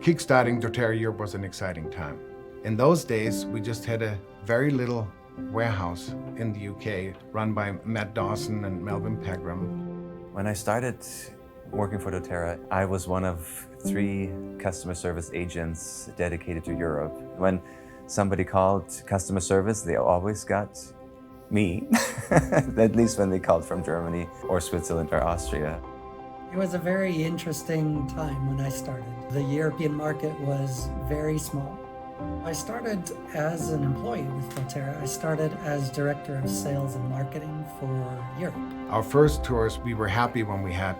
Kickstarting doTERRA Europe was an exciting time. In those days, we just had a very little warehouse in the UK run by Matt Dawson and Melvin Pegram. When I started working for doTERRA, I was one of 3 customer service agents dedicated to Europe. When somebody called customer service, they always got me, at least when they called from Germany or Switzerland or Austria. It was a very interesting time when I started. The European market was very small. I started as an employee with doTERRA. I started as Director of Sales and Marketing for Europe. Our first tours, we were happy when we had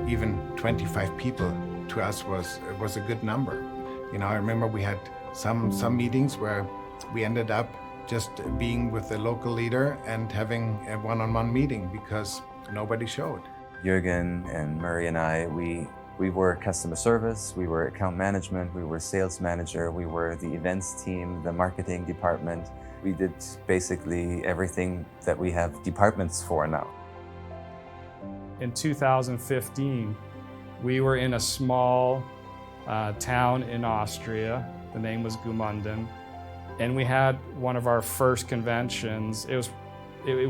even 25 people. To us was a good number. You know, I remember we had some meetings where we ended up just being with the local leader and having a one-on-one meeting because nobody showed. Jürgen and Murray and I, we were customer service, we were account management, we were sales manager, we were the events team, the marketing department. We did basically everything that we have departments for now. In 2015, we were in a small town in Austria. The name was Gmunden. And we had one of our first conventions. It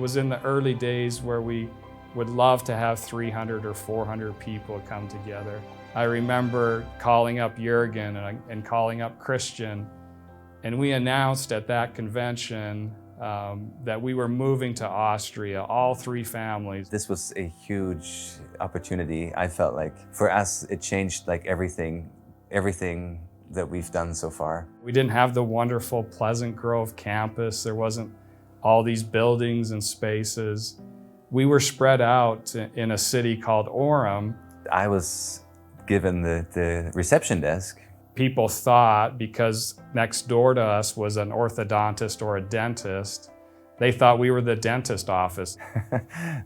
was in the early days where we would love to have 300 or 400 people come together. I remember calling up Jürgen and calling up Christian, and we announced at that convention that we were moving to Austria, all 3 families. This was a huge opportunity. I felt like for us, it changed like everything that we've done so far. We didn't have the wonderful Pleasant Grove campus. There wasn't all these buildings and spaces. We were spread out in a city called Orem. I was given the reception desk. People thought because next door to us was an orthodontist or a dentist, they thought we were the dentist office.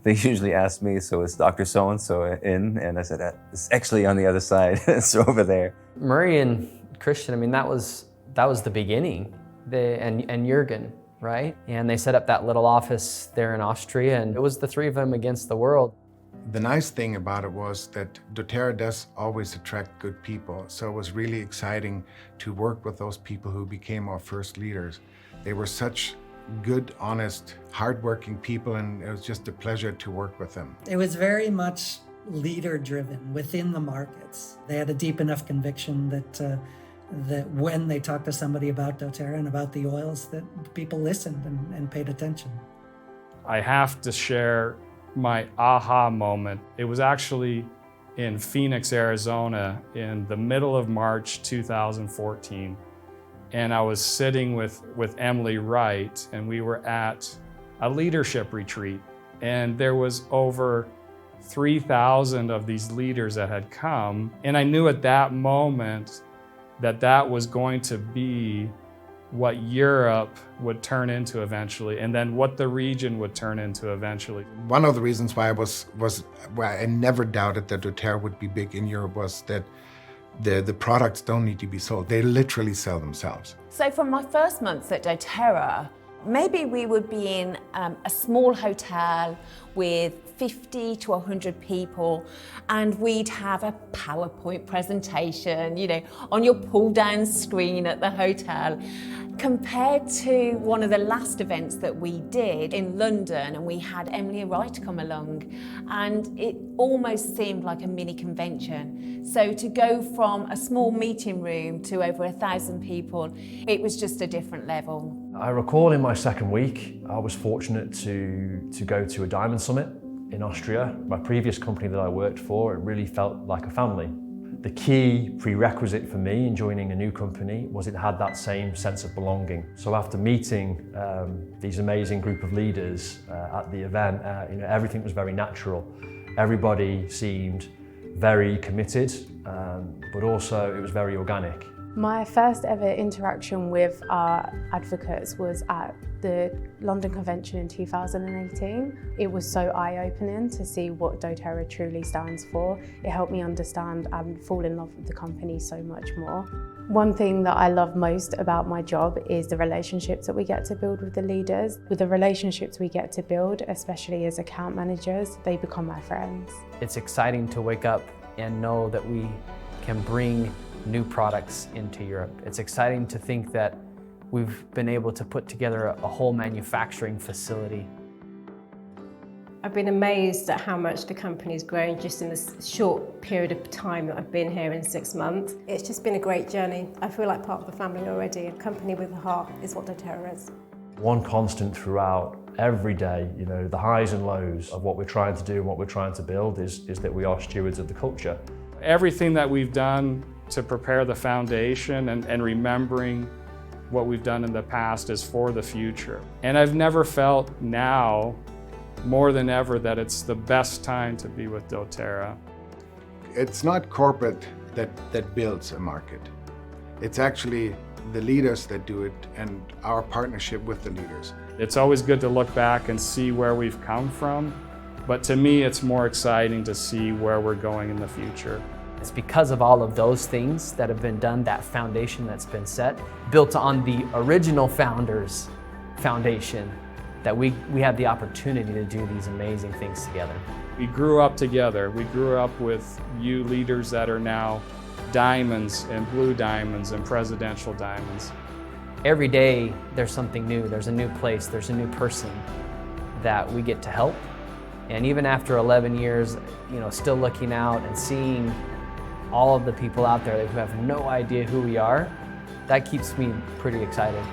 They usually ask me, so is Dr. So-and-so in? And I said, it's actually on the other side, it's over there. Murray and Christian, I mean, that was the beginning, and Jürgen, right? And they set up that little office there in Austria, and it was the 3 of them against the world. The nice thing about it was that doTERRA does always attract good people. So it was really exciting to work with those people who became our first leaders. They were such good, honest, hardworking people, and it was just a pleasure to work with them. It was very much leader-driven within the markets. They had a deep enough conviction that when they talked to somebody about doTERRA and about the oils, that people listened and paid attention. I have to share my aha moment. It was actually in Phoenix, Arizona in the middle of March 2014. And I was sitting with Emily Wright, and we were at a leadership retreat. And there was over 3,000 of these leaders that had come. And I knew at that moment that was going to be what Europe would turn into eventually, and then what the region would turn into eventually. One of the reasons why I never doubted that doTERRA would be big in Europe was that the products don't need to be sold. They literally sell themselves. So from my first month at doTERRA, maybe we would be in a small hotel with 50 to 100 people, and we'd have a PowerPoint presentation, you know, on your pull-down screen at the hotel. Compared to one of the last events that we did in London, and we had Emily Wright come along, and it almost seemed like a mini convention. So to go from a small meeting room to over 1,000 people, it was just a different level. I recall in my second week, I was fortunate to go to a diamond summit in Austria. My previous company that I worked for, it really felt like a family. The key prerequisite for me in joining a new company was it had that same sense of belonging. So after meeting these amazing group of leaders at the event, you know, everything was very natural. Everybody seemed very committed, but also it was very organic. My first ever interaction with our advocates was at the London Convention in 2018. It was so eye-opening to see what doTERRA truly stands for. It helped me understand and fall in love with the company so much more. One thing that I love most about my job is the relationships that we get to build with the leaders. With the relationships we get to build, especially as account managers, they become my friends. It's exciting to wake up and know that we can bring new products into Europe. It's exciting to think that we've been able to put together a whole manufacturing facility. I've been amazed at how much the company's grown just in this short period of time that I've been here in 6 months. It's just been a great journey. I feel like part of the family already. A company with a heart is what doTERRA is. One constant throughout every day, you know, the highs and lows of what we're trying to do and what we're trying to build is that we are stewards of the culture. Everything that we've done to prepare the foundation and remembering what we've done in the past is for the future. And I've never felt now more than ever that it's the best time to be with doTERRA. It's not corporate that builds a market. It's actually the leaders that do it and our partnership with the leaders. It's always good to look back and see where we've come from, but to me it's more exciting to see where we're going in the future. It's because of all of those things that have been done, that foundation that's been set, built on the original founders' foundation, that we have the opportunity to do these amazing things together. We grew up together. We grew up with you leaders that are now diamonds and blue diamonds and presidential diamonds. Every day there's something new, there's a new place, there's a new person that we get to help. And even after 11 years, you know, still looking out and seeing all of the people out there who have no idea who we are, that keeps me pretty excited.